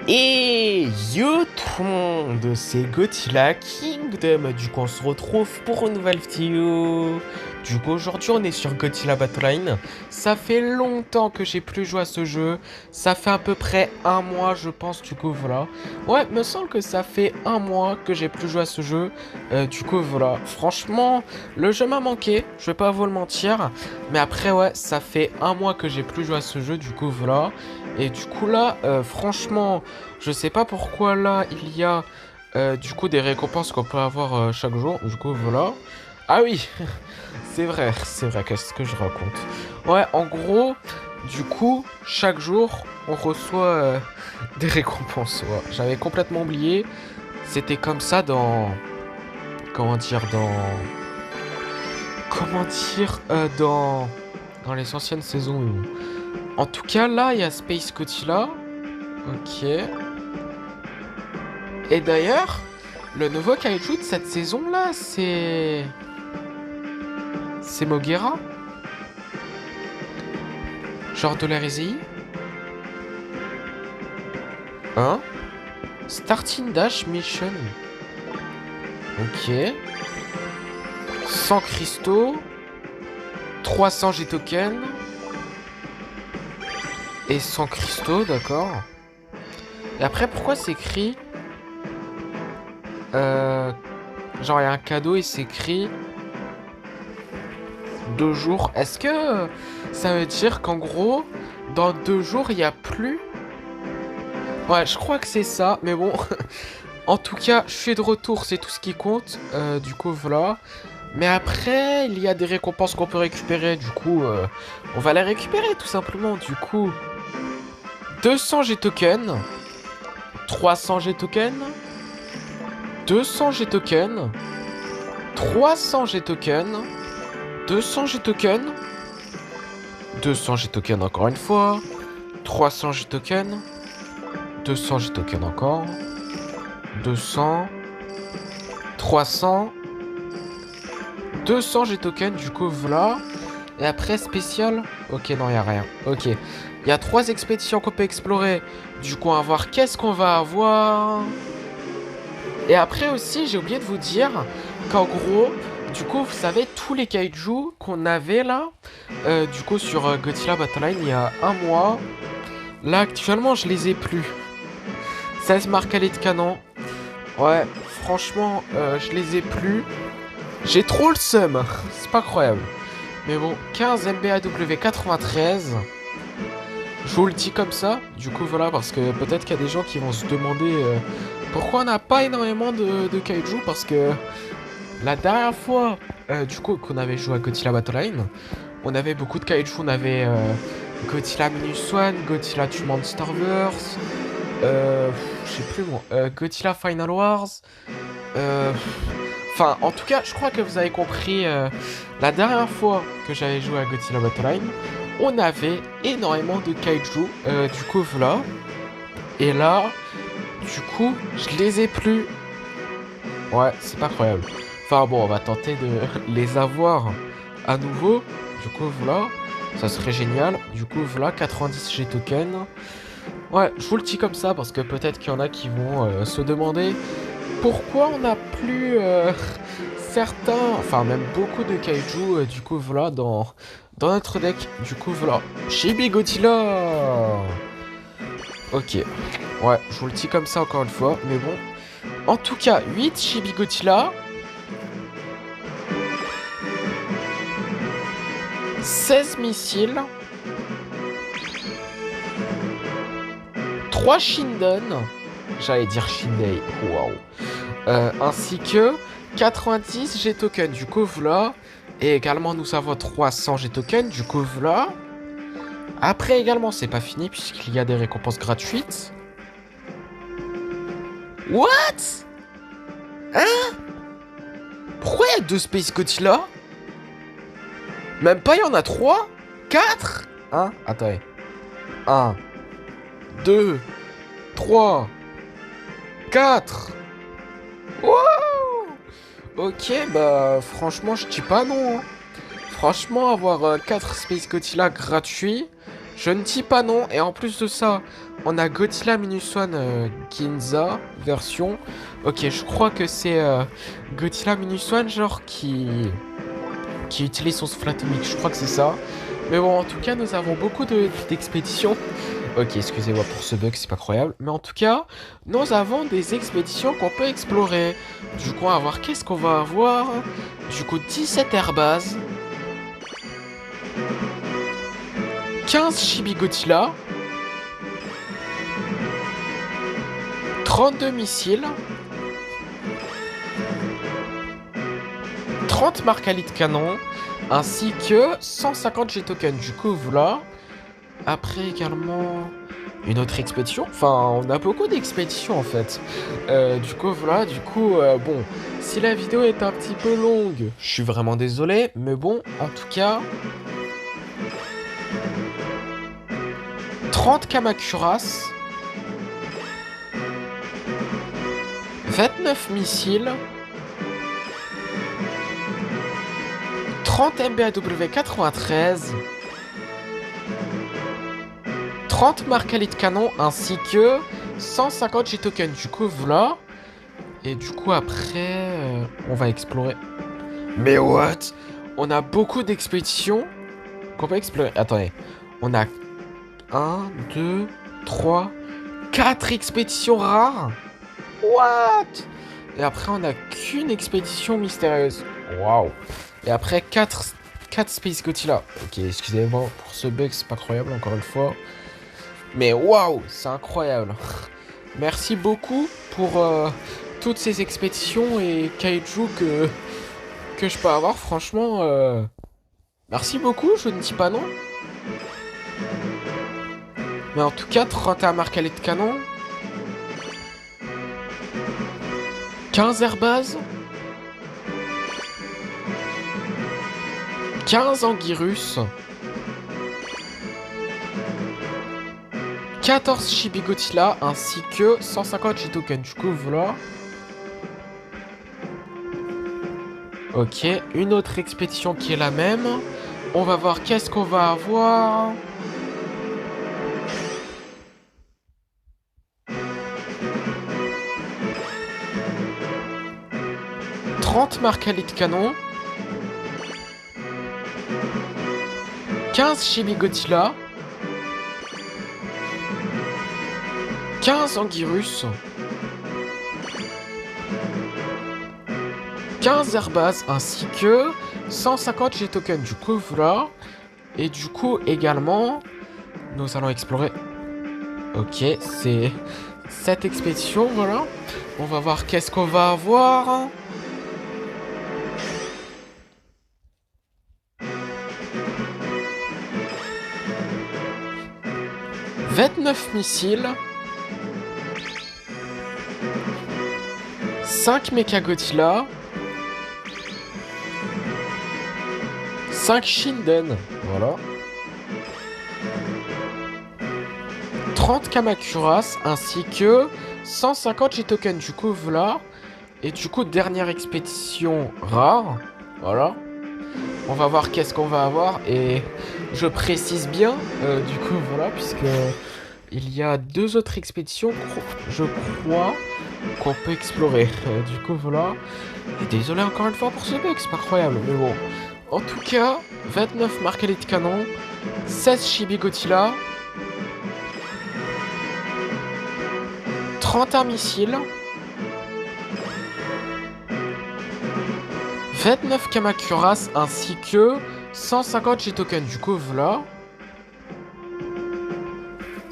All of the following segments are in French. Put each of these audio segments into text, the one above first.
Et yo tout le monde, c'est Godzilla Kingdom. Du coup, on se retrouve pour une nouvelle vidéo. Du coup, aujourd'hui, on est sur Godzilla Battleline. Ça fait longtemps que j'ai plus joué à ce jeu. Ça fait à peu près un mois, je pense. Du coup, voilà. Ouais, me semble que ça fait un mois que j'ai plus joué à ce jeu. Du coup, voilà. Franchement, le jeu m'a manqué. Je vais pas vous le mentir. Mais après, ouais, ça fait un mois que j'ai plus joué à ce jeu. Du coup, voilà. Et du coup, là, franchement. Je sais pas pourquoi là il y a du coup des récompenses qu'on peut avoir chaque jour. Du coup voilà. Ah oui, c'est vrai, qu'est-ce que je raconte? Ouais, en gros, du coup, chaque jour, on reçoit des récompenses. Ouais. J'avais complètement oublié. C'était comme ça dans... Comment dire? Comment dire? Dans les anciennes saisons. En tout cas, là, il y a Space Godzilla. Ok. Et d'ailleurs, le nouveau kaiju de cette saison-là, c'est Moguera? Genre de l'hérésie? Hein? Starting Dash Mission. Ok. 100 cristaux. 300 G-tokens. Et 100 cristaux, d'accord. Et après, pourquoi c'est écrit... genre, il y a un cadeau et c'est écrit... 2 jours. Est-ce que ça veut dire qu'en gros, dans 2 jours, il n'y a plus... Ouais, je crois que c'est ça, mais bon. En tout cas, je suis de retour, c'est tout ce qui compte. Du coup, voilà. Mais après, il y a des récompenses qu'on peut récupérer. Du coup, on va les récupérer tout simplement. Du coup, 200 G-tokens, 300 G-tokens, 200 G-tokens, 300 G-tokens, 200 G-tokens, 200 G-tokens encore une fois, 300 G-tokens, 200 G-tokens encore, 200, 300, 200 G-tokens, du coup, voilà. Et après, spécial. Ok, non, il n'y a rien. Ok. Il y a 3 expéditions qu'on peut explorer. Du coup, on va voir qu'est-ce qu'on va avoir. Et après aussi, j'ai oublié de vous dire qu'en gros, du coup, vous savez, tous les kaijus qu'on avait là, du coup, sur Godzilla Battleline, il y a un mois. Là, actuellement, je les ai plus. 16 marqués de canon. Ouais, franchement, je les ai plus. J'ai trop le seum. C'est pas croyable. Mais bon, 15 MBAW 93. Je vous le dis comme ça. Du coup, voilà, parce que peut-être qu'il y a des gens qui vont se demander pourquoi on n'a pas énormément de kaiju. Parce que la dernière fois, du coup, qu'on avait joué à Godzilla Battleline, on avait beaucoup de kaiju. On avait Godzilla Minus One, Godzilla 2 Monsterverse, je sais plus moi, Godzilla Final Wars. Euh, Enfin, en tout cas, je crois que vous avez compris. La dernière fois que j'avais joué à Godzilla Battleline, on avait énormément de kaiju. Du coup, voilà. Et là, du coup, je les ai plus. Ouais, c'est pas incroyable. Enfin bon, on va tenter de les avoir à nouveau. Du coup, voilà. Ça serait génial. Du coup, voilà, 90 G-tokens. Ouais, je vous le dis comme ça parce que peut-être qu'il y en a qui vont se demander pourquoi on n'a plus certains, enfin même beaucoup de kaiju, du coup voilà, dans notre deck. Du coup voilà, Chibi Godzilla. Ok, ouais, je vous le dis comme ça encore une fois, mais bon. En tout cas, 8 Chibi Godzilla, 16 missiles, 3 Shinden, j'allais dire Shindei, waouh. Ainsi que 90 G-tokens, du coup voilà. Et également nous avons 300 G-tokens, du coup voilà. Après également c'est pas fini puisqu'il y a des récompenses gratuites. What? Hein? Pourquoi il y a 2 Space Godzilla? Même pas, il y en a 3? 4? Hein? Attendez. 1, 2, 3, 4. Wow! Ok, bah franchement, je dis pas non. Hein. Franchement, avoir 4 Space Godzilla gratuits, Je ne dis pas non. Et en plus de ça, on a Godzilla Minus One Ginza version. Ok, je crois que c'est Godzilla Minus One, genre qui utilise son souffle atomique. Je crois que c'est ça. Mais bon, en tout cas, nous avons beaucoup d'expéditions. Ok, excusez-moi pour ce bug, c'est pas croyable. Mais en tout cas, nous avons des expéditions qu'on peut explorer. Du coup, on va voir qu'est-ce qu'on va avoir. Du coup, 17 airbases. 15 Chibi Godzilla. 32 missiles. 30 marques à lit de canon. Ainsi que 150 G-tokens. Du coup, voilà. Après également une autre expédition. Enfin, on a beaucoup d'expéditions en fait. Du coup, voilà. Du coup, bon, si la vidéo est un petit peu longue, je suis vraiment désolé. Mais bon, en tout cas, 30 Kamacuras, 29 missiles, 30 MBAW 93, 30 marques à lit de canon ainsi que 150 G-tokens. Du coup, voilà. Et du coup, après, on va explorer. Mais what? On a beaucoup d'expéditions qu'on peut explorer. Attendez. On a 1, 2, 3, 4 expéditions rares. What? Et après, on a qu'une expédition mystérieuse. Waouh. Et après, 4 Space Godzilla. Ok, excusez-moi pour ce bug, c'est pas croyable encore une fois. Mais waouh, c'est incroyable. Merci beaucoup pour toutes ces expéditions et kaiju que je peux avoir. Franchement, merci beaucoup, je ne dis pas non. Mais en tout cas, 31 marques à lit de canon. 15 airbases. 15 Anguirus. 14 Chibi Godzilla ainsi que 150 G-tokens. Du coup, voilà. Ok, une autre expédition qui est la même. On va voir qu'est-ce qu'on va avoir. « 30 marques à lit de canon. 15 Chibi Godzilla. 15 Anguirus. 15 airbases ainsi que 150 G-tokens. Du coup, voilà. Et du coup, également, nous allons explorer. Ok, c'est cette expédition, voilà. On va voir qu'est-ce qu'on va avoir. « 29 missiles. 5 Mecha Godzilla. 5 Shinden. Voilà. 30 Kamacuras ainsi que 150 G-tokens. Du coup, voilà. Et du coup, dernière expédition rare. Voilà. On va voir qu'est-ce qu'on va avoir. Et je précise bien, du coup, voilà, puisque il y a 2 autres expéditions, je crois, qu'on peut explorer. Du coup, voilà. Et désolé encore une fois pour ce bug, c'est pas croyable, mais bon. En tout cas, 29 marques à lit de canon, 16 Chibi Godzilla, 31 missiles, 29 Kamacuras ainsi que 150 G-tokens. Du coup, voilà.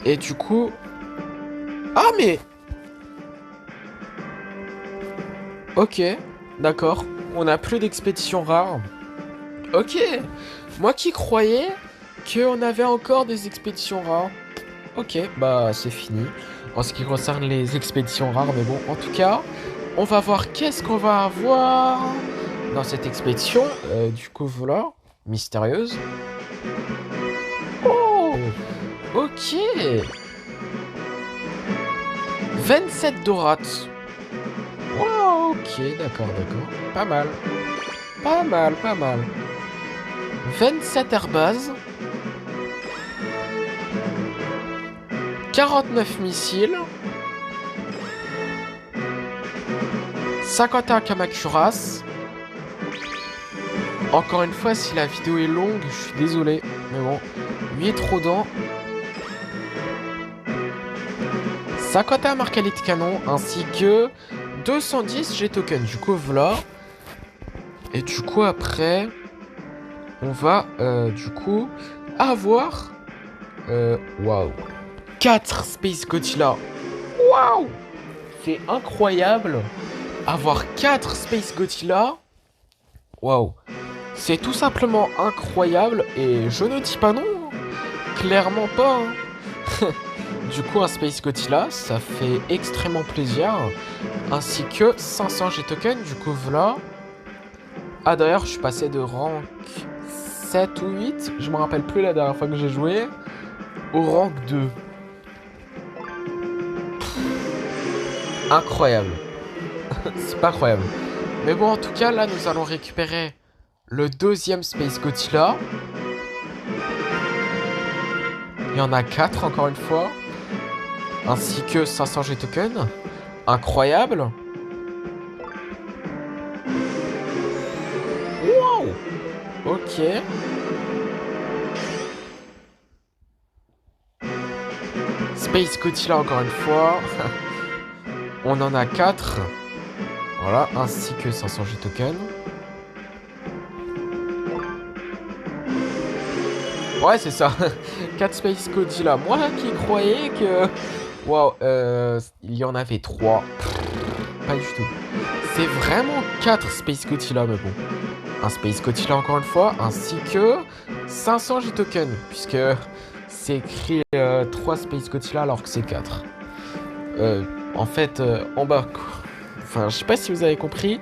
Et du coup... Ah, mais... Ok, d'accord. On n'a plus d'expéditions rares. Ok. Moi qui croyais qu'on avait encore des expéditions rares. Ok, bah c'est fini. En ce qui concerne les expéditions rares, mais bon, en tout cas, on va voir qu'est-ce qu'on va avoir dans cette expédition. Du coup, voilà. Mystérieuse. Oh, ok. 27 Dorats. Wow, ok, d'accord, d'accord. Pas mal. Pas mal, pas mal. 27 airbases. 49 missiles. 51 Kamacuras. Encore une fois, si la vidéo est longue, je suis désolé. Mais bon, 8 Rodents. 51 Marcali de canon, ainsi que 210 G-Token. Du coup, voilà. Et du coup, après, on va, du coup, avoir... Waouh. 4 Space Godzilla. Waouh. C'est incroyable. Avoir 4 Space Godzilla. Waouh. C'est tout simplement incroyable. Et je ne dis pas non. Clairement pas. Hein. Du coup, un Space Godzilla, ça fait extrêmement plaisir. Ainsi que 500 G-Token. Du coup, voilà. Ah, d'ailleurs, je suis passé de rank 7 ou 8. Je me rappelle plus la dernière fois que j'ai joué. Au rank 2. Incroyable. C'est pas incroyable. Mais bon, en tout cas, là, nous allons récupérer le deuxième Space Godzilla. Il y en a 4, encore une fois. Ainsi que 500 G-Token. Incroyable. Wow. Ok. Space Godzilla, encore une fois. On en a 4. Voilà, ainsi que 500 G-Token. Ouais, c'est ça. 4 Space Godzilla. Moi qui croyais que... Waouh, il y en avait 3. Pas du tout. C'est vraiment 4 Space Godzilla, mais bon. Un Space Godzilla, encore une fois, ainsi que 500 G-Token. Puisque c'est écrit 3 Space Godzilla alors que c'est 4. En fait, en bas... Enfin, je sais pas si vous avez compris.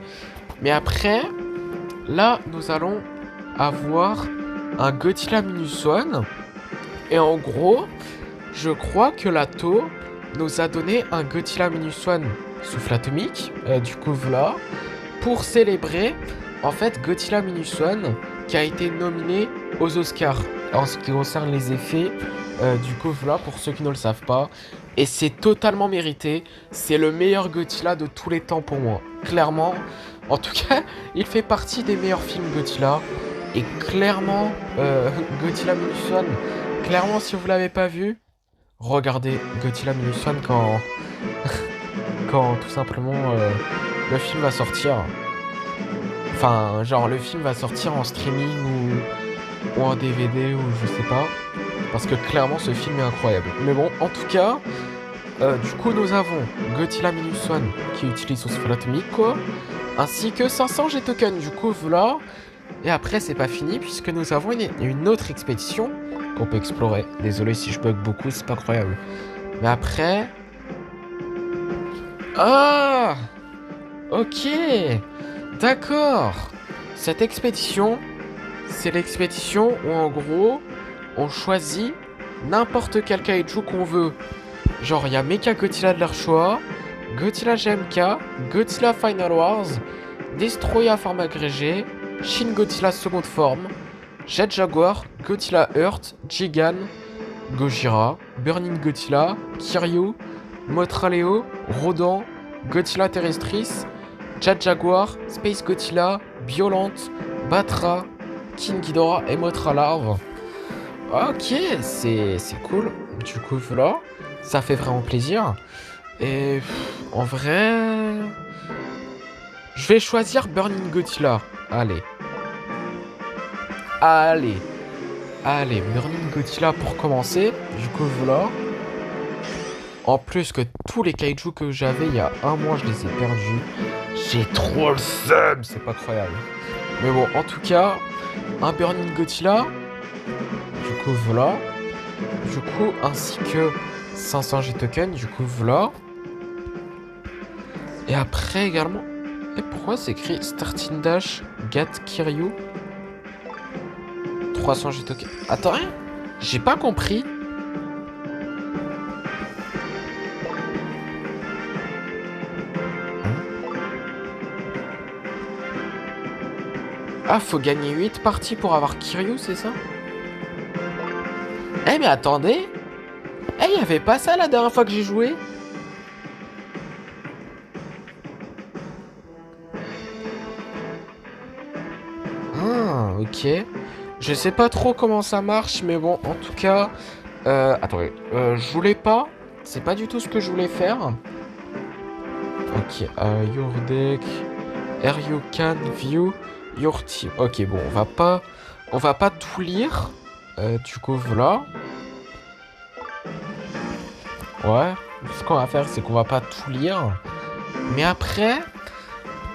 Mais après, là, nous allons avoir un Godzilla Minus One. Et en gros, je crois que Lato nous a donné un Godzilla Minus One souffle atomique. Du coup, voilà. Pour célébrer, en fait, Godzilla Minus One qui a été nominé aux Oscars en ce qui concerne les effets. Du coup, voilà, pour ceux qui ne le savent pas. Et c'est totalement mérité. C'est le meilleur Godzilla de tous les temps pour moi. Clairement. En tout cas, il fait partie des meilleurs films Godzilla. Et clairement, Godzilla Minus One, clairement, si vous l'avez pas vu, regardez Godzilla Minus One quand, quand tout simplement le film va sortir. Enfin, genre le film va sortir en streaming ou en DVD ou je sais pas. Parce que clairement, ce film est incroyable. Mais bon, en tout cas, du coup, nous avons Godzilla Minus One qui utilise son souffle atomique, quoi. Ainsi que 500 G-Token. Du coup, voilà. Et après, c'est pas fini puisque nous avons une autre expédition qu'on peut explorer. Désolé si je bug beaucoup, c'est pas incroyable. Mais après... Ah! Ok! D'accord! Cette expédition, c'est l'expédition où en gros, on choisit n'importe quel kaiju qu'on veut. Genre, il y a Mecha Godzilla de leur choix, Godzilla GMK, Godzilla Final Wars, Destroya forme agrégée, Shin Godzilla seconde forme, Jet Jaguar, Godzilla Earth, Gigan, Gojira, Burning Godzilla, Kiryu, Mothra Leo, Rodan, Godzilla Terrestris, Jet Jaguar, Space Godzilla, Violente, Batra, King Ghidorah et Mothra Larve. Ok, c'est cool. Du coup, voilà, ça fait vraiment plaisir. Et en vrai, je vais choisir Burning Godzilla. Allez. Allez, Burning Godzilla pour commencer. Du coup, voilà. En plus que tous les kaijus que j'avais il y a un mois, je les ai perdus. J'ai trop le seum, c'est pas croyable. Mais bon, en tout cas, un Burning Godzilla. Du coup, voilà. Du coup, ainsi que 500 G-Token. Du coup, voilà. Et après également... Et pourquoi c'est écrit Starting Dash Gat Kiryu 300 G-Token. Attends, rien. J'ai pas compris. Ah, faut gagner 8 parties pour avoir Kiryu, c'est ça? Eh mais attendez. Eh, y avait pas ça la dernière fois que j'ai joué? Ah, ok. Je sais pas trop comment ça marche, mais bon, en tout cas... attendez, je voulais pas. C'est pas du tout ce que je voulais faire. Ok, your deck... Air you can view your team. Ok, bon, on va pas tout lire. Du coup, voilà. Ouais, ce qu'on va faire, c'est qu'on va pas tout lire. Mais après,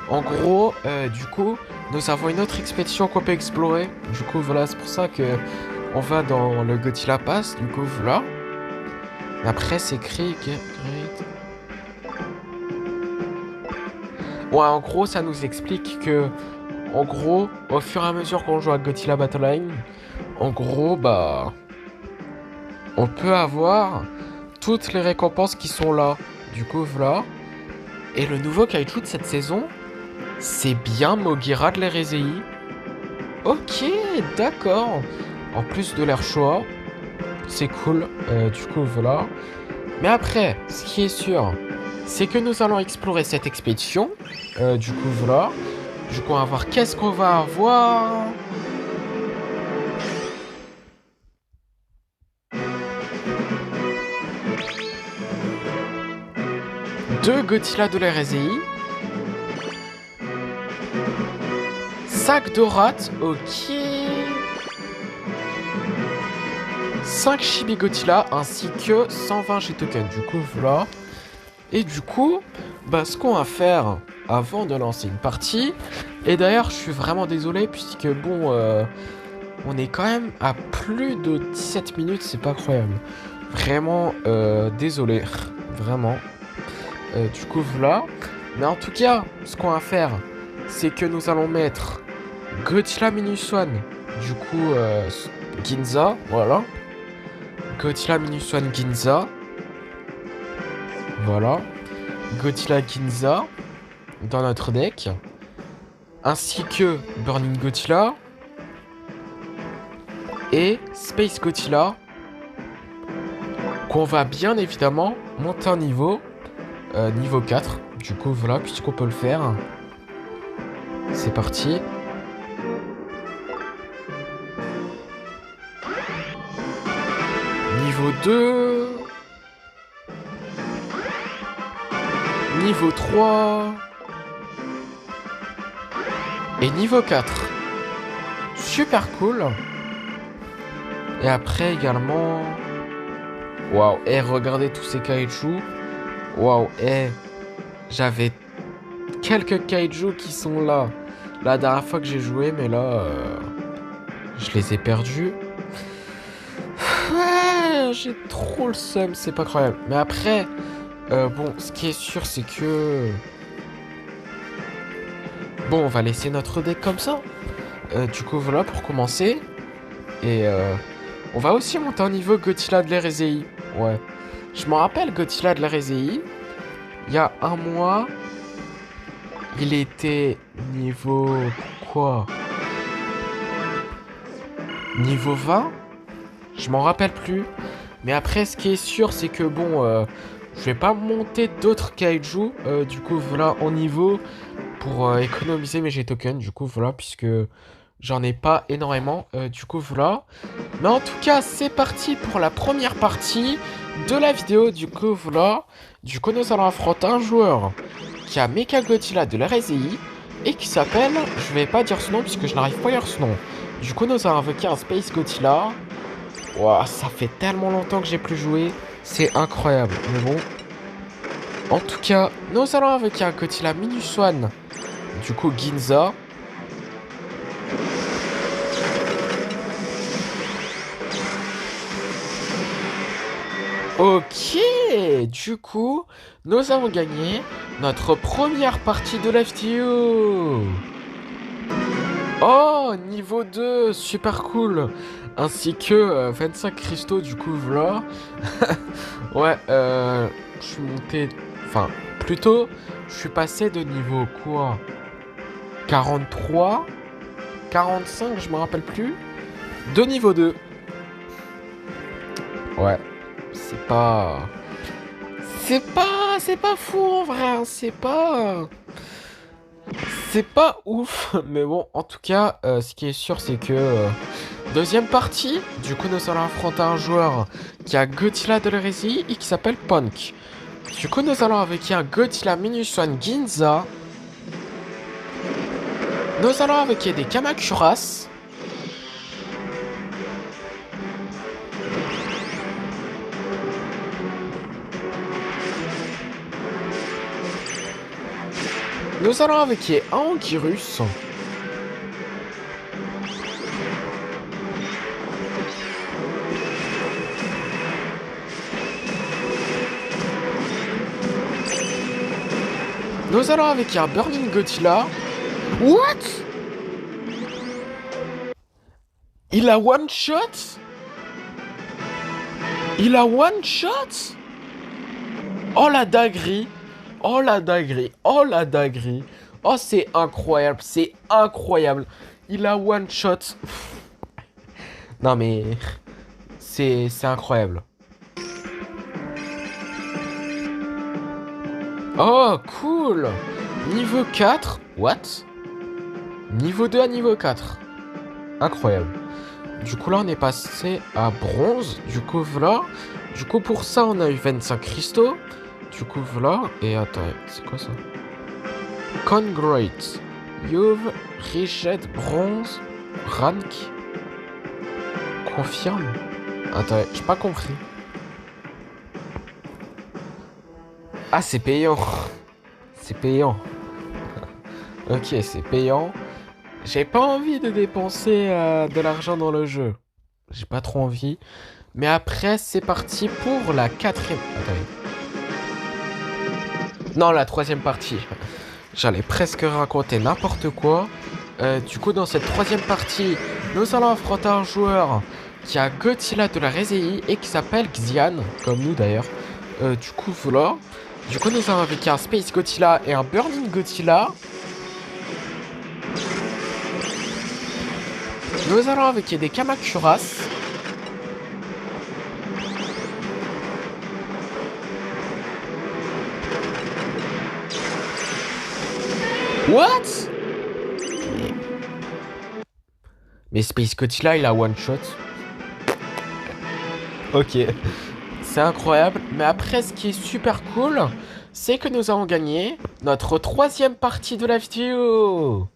en gros, du coup, nous avons une autre expédition qu'on peut explorer. Du coup, voilà, c'est pour ça que on va dans le Godzilla Pass. Du coup, voilà. Après, c'est écrit Great. Ouais, en gros, ça nous explique que, en gros, au fur et à mesure qu'on joue à Godzilla Battle Line, en gros, bah, on peut avoir toutes les récompenses qui sont là. Du coup, voilà. Et le nouveau kaiju de cette saison, c'est bien Mogira de l'Erezei. Ok, d'accord. En plus de l'air Shoah, c'est cool. Du coup, voilà. Mais après, ce qui est sûr, c'est que nous allons explorer cette expédition. Du coup, voilà. Du coup, on va voir qu'est-ce qu'on va avoir. Deux Godzilla de l'Erezei. Sac de rate, ok. 5 Chibi Godzilla ainsi que 120 G-Tokens. Du coup, voilà. Et du coup, bah, ce qu'on va faire avant de lancer une partie. Et d'ailleurs, je suis vraiment désolé puisque bon, on est quand même à plus de 17 minutes. C'est pas croyable. Vraiment désolé. Vraiment. Du coup, voilà. Mais en tout cas, ce qu'on va faire, c'est que nous allons mettre Godzilla Minus One. Du coup, Ginza. Voilà. Godzilla Minus One Ginza. Voilà. Godzilla Ginza dans notre deck. Ainsi que Burning Godzilla. Et Space Godzilla. Qu'on va bien évidemment monter en niveau. Niveau 4. Du coup, voilà, puisqu'on peut le faire. C'est parti. Niveau 2. Niveau 3. Et niveau 4. Super cool. Et après également... Waouh, et regardez tous ces kaiju. Waouh, et j'avais quelques kaiju qui sont là. La dernière fois que j'ai joué, mais là, je les ai perdus. Ouais, j'ai trop le seum, c'est pas croyable. Mais après, bon, ce qui est sûr, c'est que... Bon, on va laisser notre deck comme ça. Du coup, voilà, pour commencer. Et on va aussi monter en niveau Godzilla de l'Erezei. Ouais. Je me rappelle Godzilla de l'Erezei. Il y a un mois, il était niveau... Quoi? Niveau 20? Je m'en rappelle plus. Mais après, ce qui est sûr, c'est que bon... je vais pas monter d'autres kaiju. Du coup, voilà, en niveau... Pour économiser mes G-tokens. Du coup, voilà, puisque... J'en ai pas énormément, du coup voilà. Mais en tout cas, c'est parti pour la première partie de la vidéo. Du coup voilà. Du coup, nous allons affronter un joueur qui a Mecha Godzilla de l'Erezei et qui s'appelle... Je vais pas dire ce nom puisque je n'arrive pas à dire ce nom. Du coup, nous allons invoquer un Space Godzilla. Ouah, ça fait tellement longtemps que j'ai plus joué. C'est incroyable, mais bon. En tout cas, nous allons invoquer un Godzilla Minus One. Du coup, Ginza. Ok, du coup, nous avons gagné notre première partie de la vidéo. Oh, niveau 2, super cool. Ainsi que 25 cristaux, du coup, voilà. Ouais, je suis monté... Enfin, plutôt, je suis passé de niveau quoi? 43 45, je me rappelle plus. De niveau 2. Ouais. C'est pas... C'est pas fou en vrai, hein, c'est pas... C'est pas ouf, mais bon, en tout cas, ce qui est sûr, c'est que... deuxième partie, du coup, nous allons affronter un joueur qui a Godzilla de l'hérésie et qui s'appelle Punk. Du coup, nous allons avec un Godzilla Minus One Ginza. Nous allons avec des Kamakuras. Nous allons avec un Ankyrus. Nous allons avec un Burning Godzilla. What? Il a one shot? Il a one shot? Oh la dinguerie! Oh la dinguerie! Oh la dinguerie! Oh c'est incroyable! C'est incroyable! Il a one shot! Non mais... C'est incroyable. Oh cool! Niveau 4? What? Niveau 2 à niveau 4. Incroyable. Du coup là on est passé à bronze. Du coup voilà. Du coup pour ça on a eu 25 cristaux. Du coup voilà. Et attends, c'est quoi ça? Congrate. You've reached bronze rank. Confirme. Attends, j'ai pas compris. Ah c'est payant. C'est payant. Ok, c'est payant. J'ai pas envie de dépenser de l'argent dans le jeu. J'ai pas trop envie. Mais après, c'est parti pour la quatrième... Attendez. Non, la troisième partie. J'allais presque raconter n'importe quoi. Du coup, dans cette troisième partie, nous allons affronter un joueur qui a Godzilla de la Réséie et qui s'appelle Xian, comme nous d'ailleurs. Du coup, voilà. Du coup, nous avons avec un Space Godzilla et un Burning Godzilla. Nous allons avec des Kamakuras. What? Mais Space Godzilla, il a one shot. Ok. C'est incroyable. Mais après, ce qui est super cool, c'est que nous avons gagné notre troisième partie de la vidéo.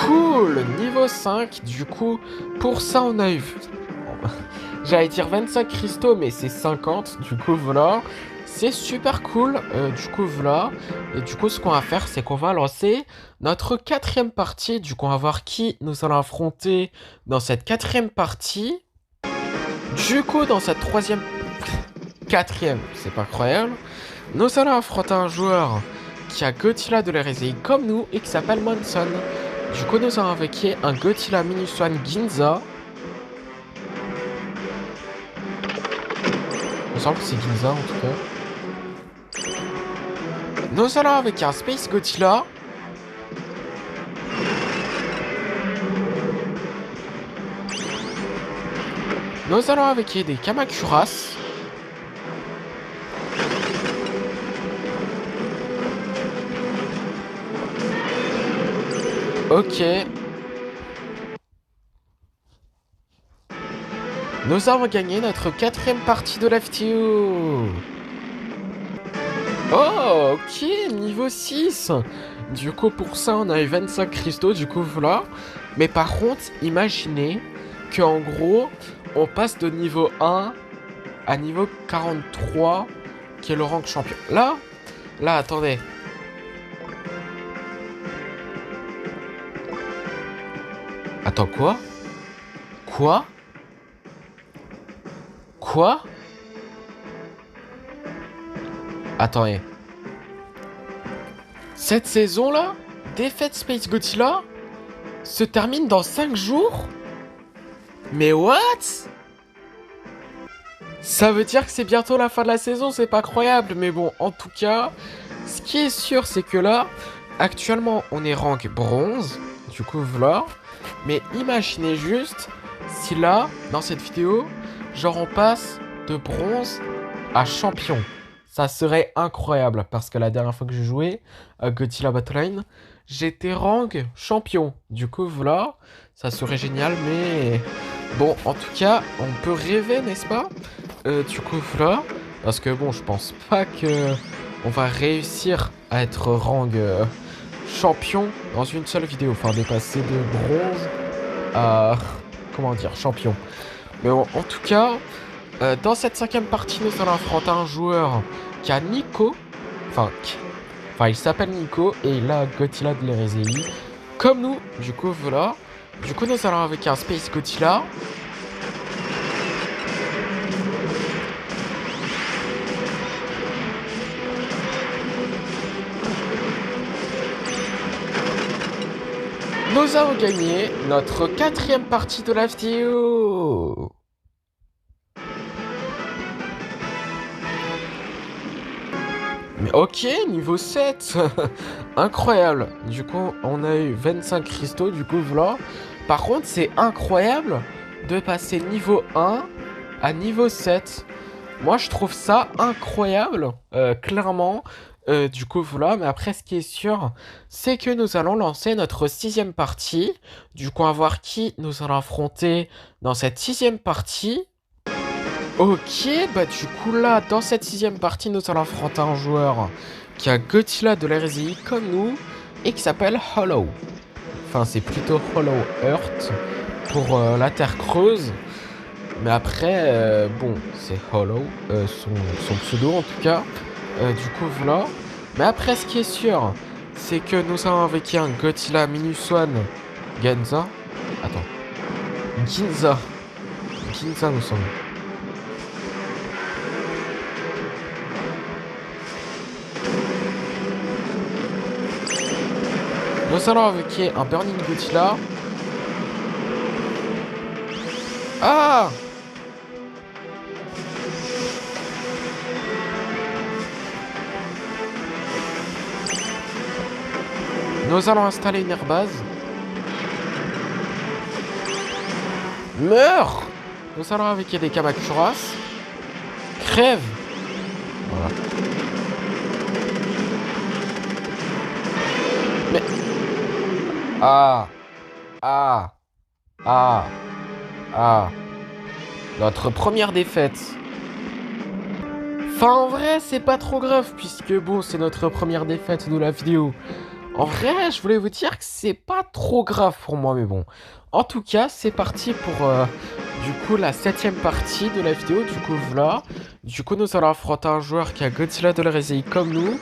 Cool, niveau 5, du coup, pour ça on a eu... J'allais dire 25 cristaux, mais c'est 50, du coup voilà. C'est super cool, du coup voilà. Et du coup ce qu'on va faire, c'est qu'on va lancer notre quatrième partie. Du coup on va voir qui nous allons affronter dans cette quatrième partie. Du coup dans cette troisième... Quatrième, c'est pas croyable. Nous allons affronter un joueur qui a Godzilla de l'hérésie comme nous et qui s'appelle Monson. Du coup, nous avons avec un Godzilla Minus One Ginza. Il me semble que c'est Ginza en tout cas. Nous allons avec un Space Godzilla. Nous allons avec des Kamakuras. Ok. Nous avons gagné notre quatrième partie de la vidéo. Oh, ok, niveau 6. Du coup, pour ça, on a eu 25 cristaux, du coup, voilà. Mais par contre, imaginez qu'en gros, on passe de niveau 1 à niveau 43, qui est le rank champion. Là, attendez. Attends, quoi? Quoi? Quoi? Attendez. Cette saison-là, défaite Space Godzilla, se termine dans 5 jours? Mais what? Ça veut dire que c'est bientôt la fin de la saison, c'est pas croyable. Mais bon, en tout cas, ce qui est sûr, c'est que là, actuellement, on est rank bronze. Du coup, voilà. Mais imaginez juste si là, dans cette vidéo, genre on passe de bronze à champion. Ça serait incroyable parce que la dernière fois que j'ai joué à Godzilla Battleline, j'étais rang champion. Du coup, voilà, ça serait génial, mais bon, en tout cas, on peut rêver, n'est-ce pas? Du coup, voilà, parce que bon, je pense pas que on va réussir à être rang champion dans une seule vidéo. Enfin, dépasser de bronze à, comment dire, champion. Mais bon, en tout cas, dans cette cinquième partie, nous allons affronter un joueur qui a Nico. Enfin, il s'appelle Nico et il a Godzilla de l'Hérésie. Comme nous, du coup, voilà. Du coup, nous allons avec un Space Godzilla. Nous avons gagné notre quatrième partie de la vidéo. Mais ok, niveau 7. Incroyable. Du coup, on a eu 25 cristaux, du coup, voilà. Par contre, c'est incroyable de passer niveau 1 à niveau 7. Moi, je trouve ça incroyable, clairement. Du coup, voilà. Mais après, ce qui est sûr, c'est que nous allons lancer notre sixième partie. Du coup, on va voir qui nous allons affronter dans cette sixième partie. Ok, bah du coup là, dans cette sixième partie, nous allons affronter un joueur qui a Godzilla de l'hérésie comme nous et qui s'appelle Hollow. Enfin, c'est plutôt Hollow Earth pour la Terre creuse. Mais après, bon, c'est Hollow, son pseudo en tout cas. Du coup, voilà. Mais après, ce qui est sûr, c'est que nous avons avec un Godzilla Minus One Ginza. Attends. Ginza. Ginza, nous sommes. Nous allons avec un Burning Godzilla. Ah! Nous allons installer une airbase. Meurs! Nous allons avec des Kamakuras. Crève! Voilà. Mais... Ah! Ah! Ah! Ah! Notre première défaite. Enfin, en vrai, c'est pas trop grave, puisque bon, c'est notre première défaite de la vidéo. En vrai, je voulais vous dire que c'est pas trop grave pour moi, mais bon. En tout cas, c'est parti pour, du coup, la septième partie de la vidéo. Du coup, voilà. Du coup, nous allons affronter un joueur qui a Godzilla de l'Hérésie comme nous.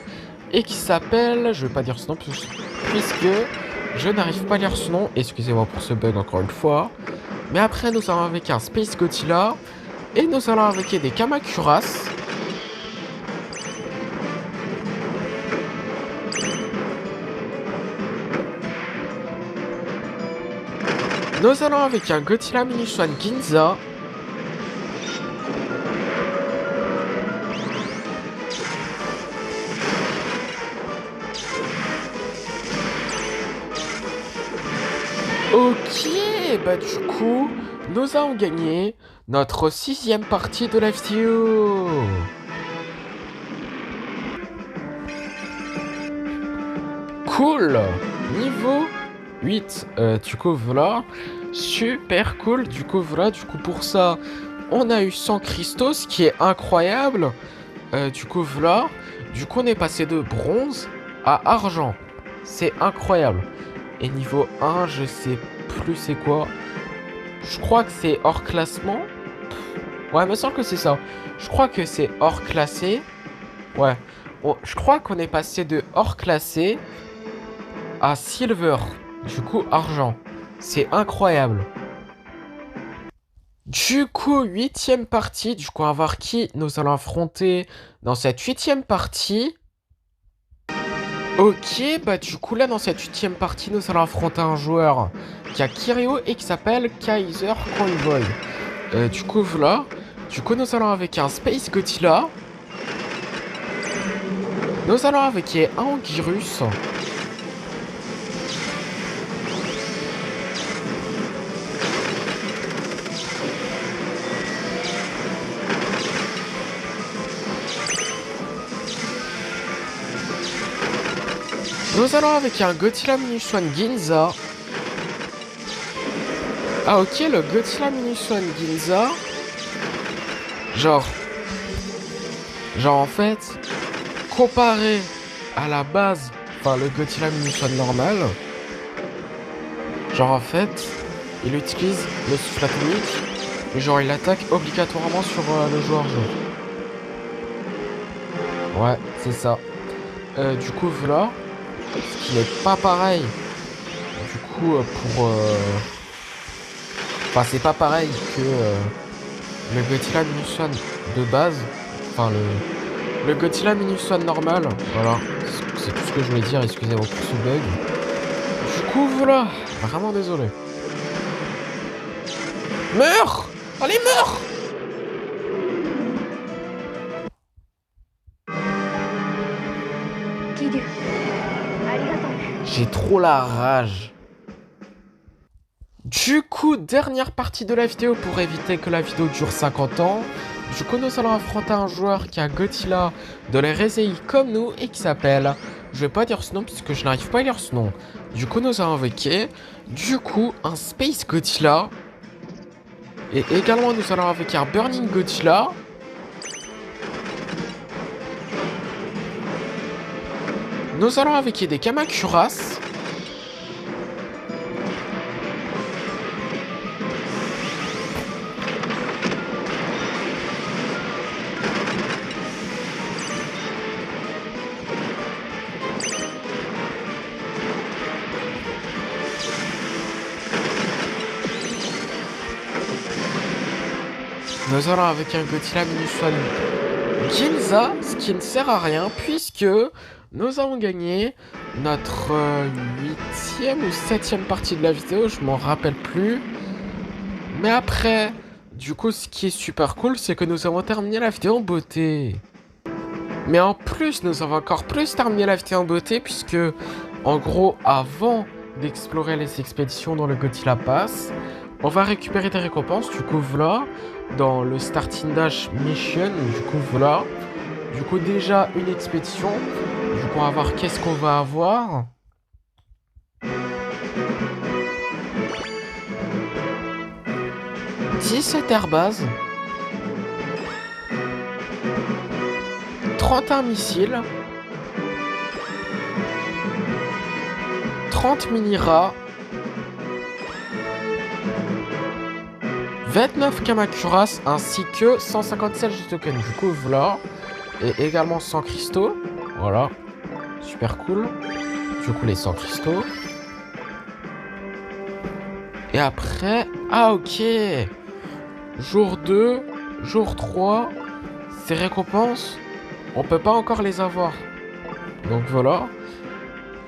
Et qui s'appelle... Je vais pas dire son nom, puisque je n'arrive pas à lire son nom. Excusez-moi pour ce bug encore une fois. Mais après, nous allons avec un Space Godzilla. Et nous allons avec des Kamakuras. Nous allons avec un Godzilla Minus One Ginza. Ok, bah du coup, nous avons gagné notre sixième partie de la vidéo. Cool. Niveau 8, du coup voilà, super cool, du coup voilà, du coup pour ça, on a eu 100 cristaux, ce qui est incroyable, du coup voilà, du coup on est passé de bronze à argent, c'est incroyable, et niveau 1, je sais plus c'est quoi, je crois que c'est hors classement, ouais, il me semble que c'est ça, je crois que c'est hors classé, ouais, bon, je crois qu'on est passé de hors classé à silver. Du coup, argent. C'est incroyable. Du coup, huitième partie. Du coup, on va voir qui nous allons affronter dans cette huitième partie. Ok, bah du coup, là, dans cette huitième partie, nous allons affronter un joueur qui a Kiryu et qui s'appelle Kaiser Convoy. Du coup, voilà. Du coup, nous allons avec un Space Godzilla. Nous allons avec un Anguirus. Nous allons avec un Godzilla Minus One Ginza. Ah ok, le Godzilla Minus One Ginza. Genre en fait, comparé à la base, enfin le Godzilla Minus One normal, genre en fait, il utilise le souffle atomique, et genre il attaque obligatoirement sur le joueur jaune. Ouais, c'est ça. Du coup, voilà. Ce qui n'est pas pareil. Du coup, enfin, c'est pas pareil que le Godzilla Minus One de base. Enfin, le Godzilla Minus One normal. Voilà. C'est tout ce que je voulais dire. Excusez-moi pour ce bug. Du coup, voilà. Vraiment désolé. Meurs! Allez, meurs! J'ai trop la rage. Du coup, dernière partie de la vidéo pour éviter que la vidéo dure 50 ans. Du coup, nous allons affronter un joueur qui a Godzilla de la RSI comme nous et qui s'appelle... Je vais pas dire ce nom puisque je n'arrive pas à lire ce nom. Du coup, nous allons invoquer du coup un Space Godzilla. Et également, nous allons invoquer un Burning Godzilla. Nous allons invoquer des Kamacuras. Nous allons avec un Godzilla Minus One Ginza, ce qui ne sert à rien puisque nous avons gagné notre 8e ou 7e partie de la vidéo, je m'en rappelle plus. Mais après, du coup, ce qui est super cool, c'est que nous avons terminé la vidéo en beauté. Mais en plus, nous avons encore plus terminé la vidéo en beauté puisque, en gros, avant d'explorer les expéditions dans le Godzilla Pass, on va récupérer des récompenses, du coup, voilà. Dans le Starting Dash Mission, du coup voilà. Du coup déjà une expédition. Du coup on va voir qu'est-ce qu'on va avoir. « 17 airbases. 31 missiles. 30 mini-rats. 29 Kamacuras ainsi que 157 tokens. Du coup, voilà. Et également 100 cristaux. Voilà. Super cool. Du coup, les 100 cristaux. Et après... Ah, ok. Jour 2, jour 3. Ces récompenses, on peut pas encore les avoir. Donc, voilà.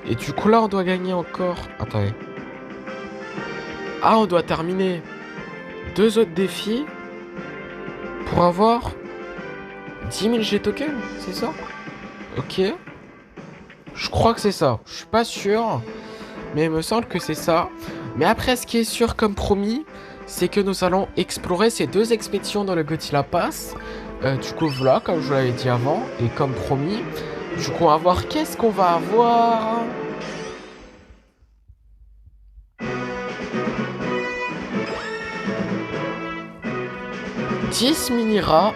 Et du coup, là, on doit gagner encore... Attendez. Ah, on doit terminer 2 autres défis pour avoir 10 000 G-tokens, c'est ça? Ok. Je crois que c'est ça. Je suis pas sûr, mais il me semble que c'est ça. Mais après, ce qui est sûr comme promis, c'est que nous allons explorer ces 2 expéditions dans le Godzilla Pass. Du coup, voilà, comme je vous l'avais dit avant, et comme promis. Du coup, on va voir qu'est-ce qu'on va avoir. 10 mini-rats,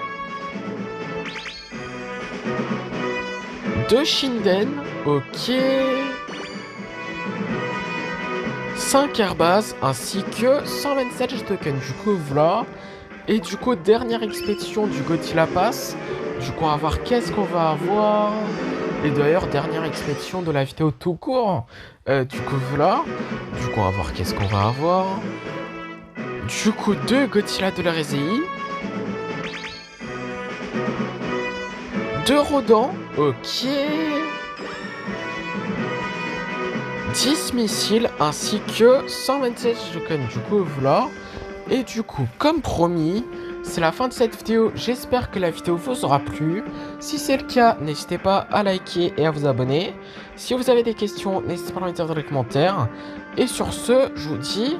2 Shinden, ok, 5 airbases ainsi que 127 tokens. Du coup, voilà. Et du coup, dernière expédition du Godzilla Pass. Du coup, on va voir qu'est-ce qu'on va avoir. Et d'ailleurs, dernière expédition de la vidéo tout court. Du coup, voilà. Du coup, on va voir qu'est-ce qu'on va avoir. Du coup, 2 Godzilla de la RSI. 2 Rodans, ok. 10 missiles ainsi que 127 tokens. Du coup, voilà. Et du coup, comme promis, c'est la fin de cette vidéo. J'espère que la vidéo vous aura plu. Si c'est le cas, n'hésitez pas à liker et à vous abonner. Si vous avez des questions, n'hésitez pas à les mettre dans les commentaires. Et sur ce, je vous dis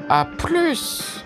à plus.